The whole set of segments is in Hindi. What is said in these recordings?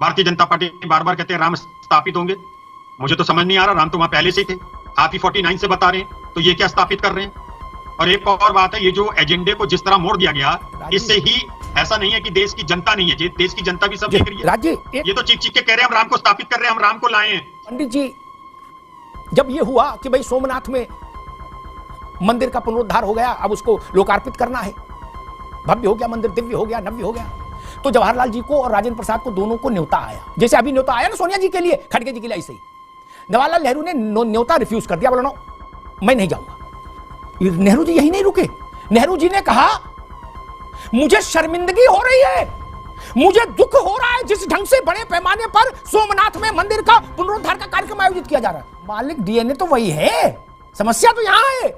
भारतीय जनता पार्टी बार बार कहते हैं राम स्थापित होंगे। मुझे तो समझ नहीं आ रहा, राम तो वहां पहले से ही थे। आप ही 49 से बता रहे हैं, तो ये क्या स्थापित कर रहे हैं? और एक और बात है, ये जो एजेंडे को जिस तरह मोड़ दिया गया, इससे ही ऐसा नहीं है कि देश की जनता नहीं है, देश की जनता भी सब देख रही है। ये तो चीख चीख के कह रहे हैं हम राम को स्थापित कर रहे हैं, हम राम को लाए हैं। पंडित जी, जब ये हुआ कि भाई सोमनाथ में मंदिर का पुनरुद्धार हो गया, अब उसको लोकार्पित करना है, भव्य हो गया मंदिर, दिव्य हो गया, नव्य हो गया, तो जवाहरलाल जी को और राजेंद्र प्रसाद को दोनों को न्योता आया। जैसे अभी न्योता आया ना सोनिया जी के लिए, खड़गे जी के लिए, ऐसे ही जवाहरलाल नेहरू ने न्योता रिफ्यूज कर दिया, बोला नो मैं नहीं जाऊंगा। नेहरू जी यही नहीं रुके, नेहरू जी ने कहा मुझे शर्मिंदगी हो रही है, मुझे दुख हो रहा है जिस ढंग से बड़े पैमाने पर सोमनाथ में मंदिर का पुनरुद्धार का कार्यक्रम आयोजित किया जा रहा है। मालिक डीएनए तो वही है, समस्या तो यहां है।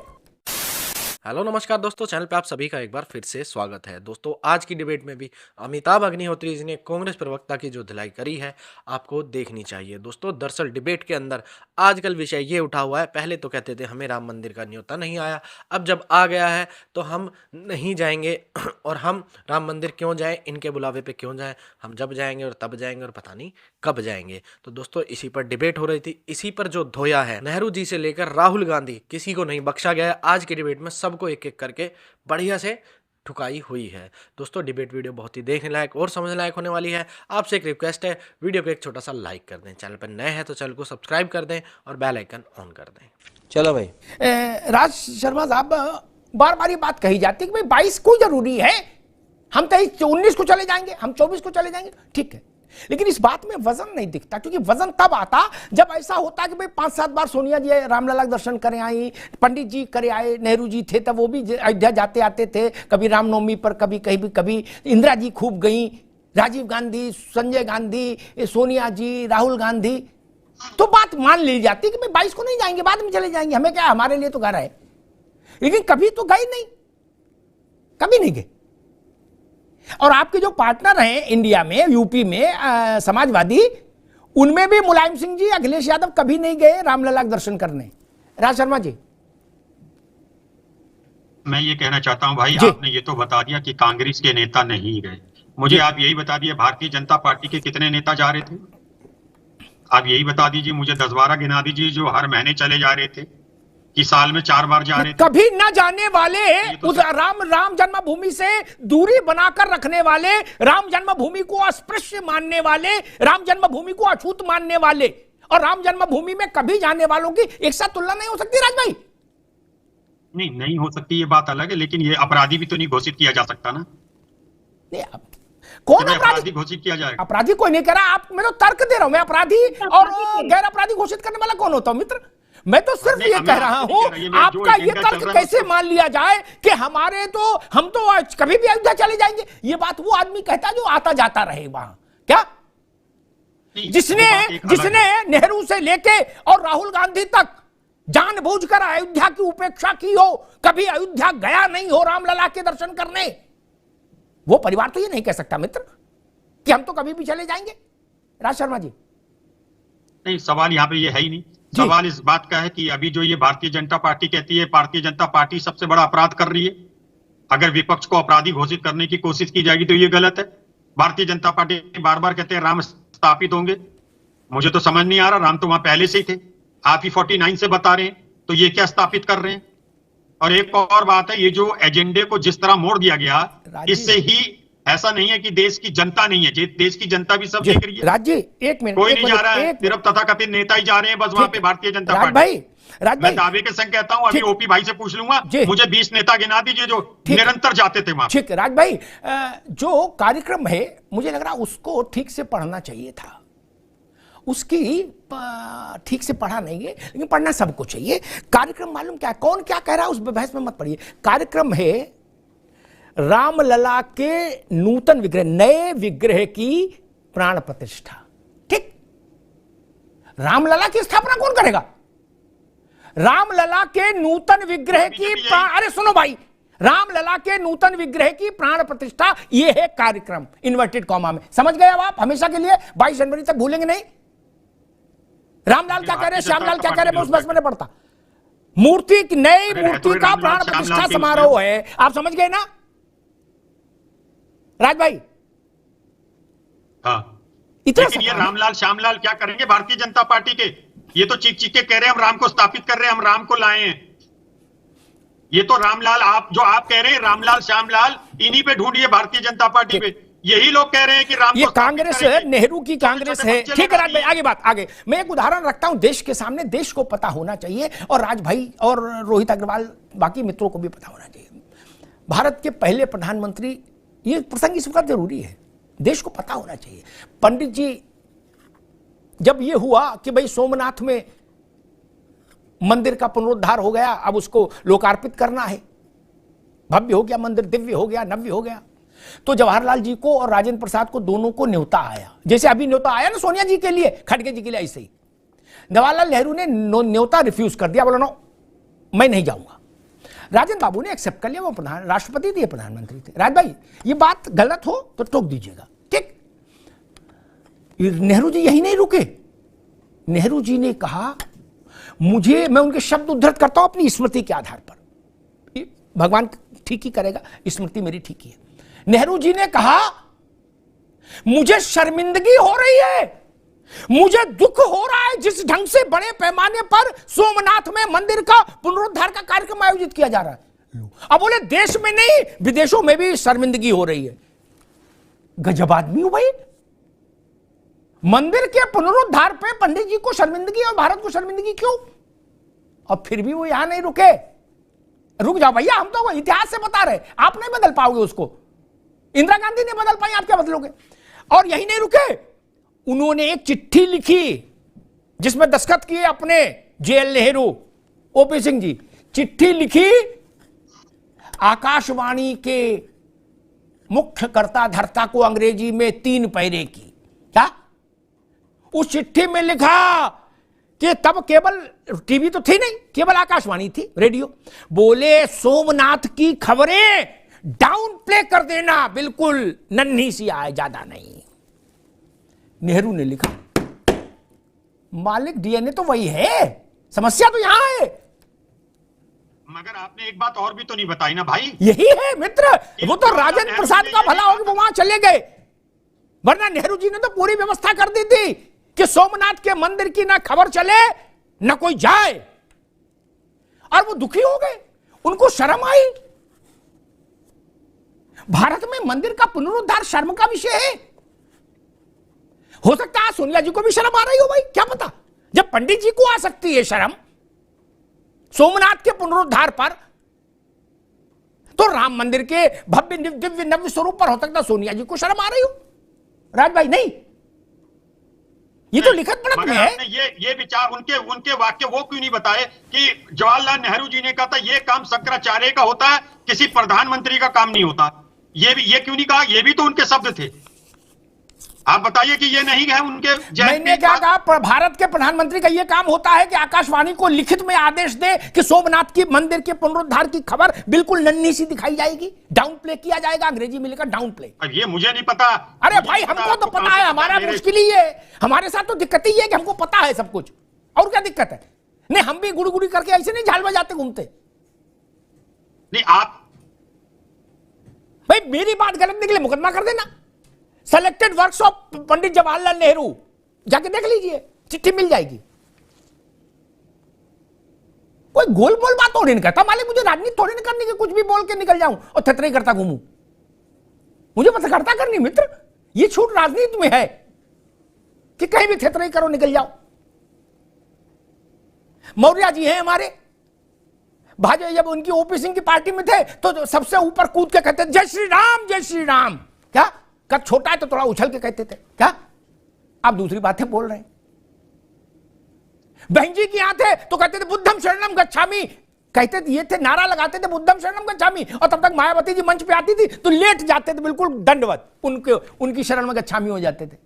हेलो नमस्कार दोस्तों, चैनल पे आप सभी का एक बार फिर से स्वागत है। दोस्तों आज की डिबेट में भी अमिताभ अग्निहोत्री जी ने कांग्रेस प्रवक्ता की जो धुलाई करी है आपको देखनी चाहिए। दोस्तों दरअसल डिबेट के अंदर आजकल विषय ये उठा हुआ है, पहले तो कहते थे हमें राम मंदिर का न्योता नहीं आया, अब जब आ गया है तो हम नहीं जाएंगे और हम राम मंदिर क्यों जाएं, इनके बुलावे पे क्यों जाएं, हम जब जाएंगे और तब जाएंगे और पता नहीं कब जाएंगे। तो दोस्तों इसी पर डिबेट हो रही थी, इसी पर जो धोया है नेहरू जी से लेकर राहुल गांधी, किसी को नहीं बख्शा गया। आज की डिबेट में सबको एक एक करके बढ़िया से ठुकाई हुई है। दोस्तों डिबेट वीडियो बहुत ही देखने लायक और समझने लायक होने वाली है। आपसे एक रिक्वेस्ट है, वीडियो को एक छोटा सा लाइक कर दें, चैनल पर नए हैं तो चैनल को सब्सक्राइब कर दें और बेल आइकन ऑन कर दें। चलो भाई। राज शर्मा साहब, बार बार ये बात कही जाती है कि भाई 22 को जरूरी है, हम 19 को चले जाएंगे, हम 24 को चले जाएंगे, ठीक है, लेकिन इस बात में वजन नहीं दिखता, क्योंकि वजन तब आता जब ऐसा होता कि भाई 5-7 बार सोनिया जी रामलला के दर्शन करे आई, पंडित जी करे आए, नेहरू जी थे तब वो भी अयोध्या जाते आते थे, कभी रामनवमी पर, कभी कभी इंदिरा जी खूब गई, राजीव गांधी, संजय गांधी, सोनिया जी, राहुल गांधी, तो बात मान ली जाती कि भाई 22 को नहीं जाएंगे, बाद में चले जाएंगे, हमें क्या, हमारे लिए तो घर है। लेकिन कभी तो गए नहीं, कभी नहीं गए। और आपके जो पार्टनर हैं इंडिया में, यूपी में समाजवादी, उनमें भी मुलायम सिंह जी, अखिलेश यादव कभी नहीं गए रामलला के दर्शन करने। राज शर्मा जी, मैं ये कहना चाहता हूं भाई, आपने ये तो बता दिया कि कांग्रेस के नेता नहीं गए, मुझे आप यही बता दिए भारतीय जनता पार्टी के कितने नेता जा रहे थे? आप यही बता दीजिए, मुझे 10-12 गिना दीजिए जो हर महीने चले जा रहे थे, कि साल में 4 बार जा रहे थे। कभी न जाने वाले, उस राम जन्मभूमि से दूरी बनाकर रखने वाले, राम जन्मभूमि को अस्पृश्य मानने वाले, राम जन्मभूमि को अछूत मानने वाले और राम जन्मभूमि में कभी जाने वालों की एक साथ तुलना नहीं हो सकती। राज भाई नहीं हो सकती, ये बात अलग है, लेकिन ये अपराधी भी तो नहीं घोषित किया जा सकता ना। नहीं, कौन अपराधी घोषित किया जाएगा? अपराधी कोई नहीं कह रहा, आप, मैं तो तर्क दे रहा हूं, मैं अपराधी और गैर अपराधी घोषित करने वाला कौन होता हूं मित्र? मैं तो सिर्फ ये कह रहा हूं, आपका ये तर्क कैसे मान लिया जाए कि हमारे तो, हम तो कभी भी अयोध्या चले जाएंगे। ये बात वो आदमी कहता है जो आता जाता रहे वहां, क्या जिसने नेहरू से लेके और राहुल गांधी तक जानबूझकर अयोध्या की उपेक्षा की हो, कभी अयोध्या गया नहीं हो रामलला के दर्शन करने, वो परिवार तो ये नहीं कह सकता मित्र कि हम तो कभी भी चले जाएंगे। राज शर्मा जी, नहीं, सवाल यहाँ पे ये है ही नहीं। सवाल इस बात का है कि अभी जो ये भारतीय जनता पार्टी कहती है, भारतीय जनता पार्टी सबसे बड़ा अपराध कर रही है। अगर विपक्ष को अपराधी घोषित करने की कोशिश की जाएगी तो ये गलत है। भारतीय जनता पार्टी बार बार कहते हैं राम स्थापित होंगे, मुझे तो समझ नहीं आ रहा, राम तो वहां पहले से ही थे। आप ही 49 से बता रहे हैं, तो ये क्या स्थापित कर रहे हैं? और एक और बात है, ये जो एजेंडे को जिस तरह मोड़ दिया गया, इससे ही ऐसा नहीं है कि देश की जनता नहीं है, देश की जनता भी सब देख रही है। राज जी एक मिनट, कोई नहीं जा रहा है, सिर्फ तथाकथित नेता ही जा रहे हैं बस वहां पे भारतीय जनता पार्टी। मैं दावे के संग कहता हूं, अभी ओपी भाई से पूछ लूंगा, मुझे 20 नेता गिना दीजिए जो निरंतर जाते थे वहां। ठीक है राज भाई, जो कार्यक्रम है मुझे लग रहा उसको ठीक से पढ़ना चाहिए था, उसकी ठीक से पढ़ा नहीं है, लेकिन पढ़ना सबको चाहिए। कार्यक्रम मालूम क्या, कौन क्या कह रहा है उस बहस में मत पढ़िए। कार्यक्रम है रामलला के नूतन विग्रह, नए विग्रह की प्राण प्रतिष्ठा। ठीक, रामलला की स्थापना कौन करेगा? रामलला के नूतन विग्रह की अरे सुनो भाई, रामलला के नूतन विग्रह की प्राण प्रतिष्ठा, यह है कार्यक्रम, इन्वर्टेड कॉमा में। समझ गए अब आप, हमेशा के लिए 22 जनवरी तक भूलेंगे नहीं। रामलाल क्या कह रहे, श्यामलाल क्या कह रहे, मैं उस बस में नहीं पढ़ता। मूर्ति, नई मूर्ति का प्राण प्रतिष्ठा समारोह है, आप समझ गए ना राज भाई? हाँ, इतना लेकिन ये सा काम है। रामलाल श्यामलाल क्या करेंगे भारतीय जनता पार्टी के? ये तो चीख चीख के कह रहे हैं हम राम को स्थापित कर रहे हैं, हम राम को लाए हैं। ये तो रामलाल, आप जो आप कह रहे हैं रामलाल श्यामलाल, इन्हीं पे ढूंढिए भारतीय जनता पार्टी पे। यही लोग कह रहे हैं कि राम ये को स्थापित कांग्रेस है, करेंगे। नेहरू की कांग्रेस छोटे-छोटे है। बच्चे ठीक है लगा राज भाई, दिए। आगे बात आगे। मैं एक उदाहरण रखता हूं देश के सामने, देश को पता होना चाहिए, और राज भाई और रोहित अग्रवाल बाकी मित्रों को भी पता होना चाहिए। भारत के पहले प्रधानमंत्री, ये प्रसंग इस वक्त जरूरी है, देश को पता होना चाहिए। पंडित जी, जब ये हुआ कि भाई सोमनाथ में मंदिर का पुनरुद्धार हो गया, अब उसको लोकार्पित करना है, भव्य हो गया मंदिर, दिव्य हो गया, नव्य हो गया, तो जवाहरलाल जी को और राजेंद्र प्रसाद को दोनों को न्योता आया। जैसे अभी न्योता आया ना सोनिया जी के लिए, खड़गे जी के लिए, ऐसे ही जवाहरलाल नेहरू ने न्योता रिफ्यूज कर दिया, बोला नो मैं नहीं जाऊंगा। राजेंद्र बाबू ने एक्सेप्ट कर लिया, वो प्रधान राष्ट्रपति थे, प्रधानमंत्री थे। राज भाई ये बात गलत हो तो टोक दीजिएगा, ठीक। नेहरू जी यही नहीं रुके, नेहरू जी ने कहा मुझे, मैं उनके शब्द उद्धृत करता हूं अपनी स्मृति के आधार पर, भगवान ठीक ही करेगा, स्मृति मेरी ठीक ही है। नेहरू जी ने कहा मुझे शर्मिंदगी हो रही है, मुझे दुख हो रहा है जिस ढंग से बड़े पैमाने पर सोमनाथ में मंदिर का पुनरुद्धार का कार्यक्रम आयोजित किया जा रहा है। अब बोले देश में नहीं विदेशों में भी शर्मिंदगी हो रही है। गजब आदमी हो भाई, मंदिर के पुनरुद्धार पे पंडित जी को शर्मिंदगी और भारत को शर्मिंदगी क्यों? और फिर भी वो यहां नहीं रुके। रुक जाओ भैया, हम तो वो इतिहास से बता रहे, आप नहीं बदल पाओगे उसको। इंदिरा गांधी ने बदल पाई, आप क्या बदलोगे? और यही नहीं रुके, उन्होंने एक चिट्ठी लिखी जिसमें दस्तखत किए अपने जेएल नेहरू, ओपी सिंह जी। चिट्ठी लिखी आकाशवाणी के मुख्य कर्ता धर्ता को अंग्रेजी में 3 पैरे की। क्या? उस चिट्ठी में लिखा कि तब केवल टीवी तो थी नहीं, केवल आकाशवाणी थी, रेडियो। बोले सोमनाथ की खबरें डाउन प्ले कर देना, बिल्कुल नन्ही सी आए, ज्यादा नहीं। नेहरू ने लिखा, मालिक डीएनए तो वही है, समस्या तो यहां है। मगर आपने एक बात और भी तो नहीं बताई ना भाई। यही है मित्र, वो तो राजेंद्र प्रसाद का भला हो कि वो वहां चले गए, वरना नेहरू जी ने तो पूरी व्यवस्था कर दी थी कि सोमनाथ के मंदिर की ना खबर चले ना कोई जाए। और वो दुखी हो गए, उनको शर्म आई। भारत में मंदिर का पुनरुद्धार शर्म का विषय है। हो सकता है सोनिया जी को भी शर्म आ रही हो भाई, क्या पता। जब पंडित जी को आ सकती है शर्म सोमनाथ के पुनरुद्धार पर, तो राम मंदिर के भव्य दिव्य नव्य स्वरूप पर हो सकता सोनिया जी को शर्म आ रही हो। राज भाई नहीं, ये तो लिखत पढ़त में है। ये विचार उनके वाक्य वो क्यों नहीं बताए कि जवाहरलाल नेहरू जी ने कहा था ये काम शंकराचार्य का होता है, किसी प्रधानमंत्री का काम नहीं होता। ये क्यों नहीं कहा? ये भी तो उनके शब्द थे। आप बताइए कि ये नहीं है उनके। मैंने क्या कहा? भारत के प्रधानमंत्री का यह काम होता है कि आकाशवाणी को लिखित में आदेश दे कि सोमनाथ की मंदिर के पुनरुद्धार की खबर बिल्कुल नन्ही सी दिखाई जाएगी, डाउन प्ले किया जाएगा, अंग्रेजी में लिखा डाउन प्ले। अब ये मुझे नहीं पता। अरे भाई हमको तो पता है, हमारा मुश्किल ही है, हमारे साथ तो दिक्कत ही है कि हमको पता है सब कुछ। और क्या दिक्कत है? नहीं, हम भी गुड़गुड़ी करके ऐसे नहीं झाल बजाते घूमते। नहीं, आप भाई मेरी बात गलत निकले मुकदमा कर देना। Selected works of Pandit Jawaharlal Nehru जाके देख लीजिए, चिट्ठी मिल जाएगी। कोई गोल बोल बात थोड़ी नहीं करता मालिक, मुझे राजनीति थोड़ी नहीं करनी कि कुछ भी बोल के निकल जाऊं और थतराई करता घूमूं। मुझे पत्रकारिता करनी मित्र, ये छूट राजनीति में है कि कहीं भी थतराई करो निकल जाओ। मौर्य जी हैं हमारे, भाजपा जब उनकी ओपी सिंह की पार्टी में थे तो सबसे ऊपर कूद के कहते जय श्री राम जय श्री राम। क्या कद छोटा है तो थोड़ा उछल के कहते थे, क्या आप दूसरी बातें बोल रहे हैं? बहन जी के यहां थे तो कहते थे बुद्धम शरणम गच्छामि, कहते थे, ये थे नारा लगाते थे बुद्धम शरणम गच्छामि। और तब तक मायावती जी मंच पे आती थी तो लेट जाते थे बिल्कुल दंडवत, उनकी शरण में गच्छामि हो जाते थे।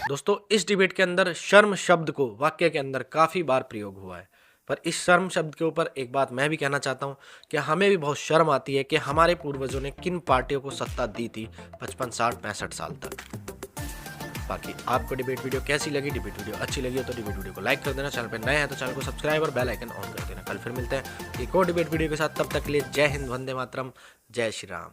दोस्तों इस डिबेट के अंदर शर्म शब्द को वाक्य के अंदर काफ़ी बार प्रयोग हुआ है, पर इस शर्म शब्द के ऊपर एक बात मैं भी कहना चाहता हूँ कि हमें भी बहुत शर्म आती है कि हमारे पूर्वजों ने किन पार्टियों को सत्ता दी थी 55, 60, 65 साल तक। बाकी आपको डिबेट वीडियो कैसी लगी? डिबेट वीडियो अच्छी लगी हो तो डिबेट वीडियो को लाइक कर देना, चैनल पर नए हैं तो चैनल को सब्सक्राइब और बेल आइकन ऑन कर देना। कल फिर मिलते हैं एक और डिबेट वीडियो के साथ, तब तक के लिए जय हिंद, वंदे मातरम, जय श्री राम।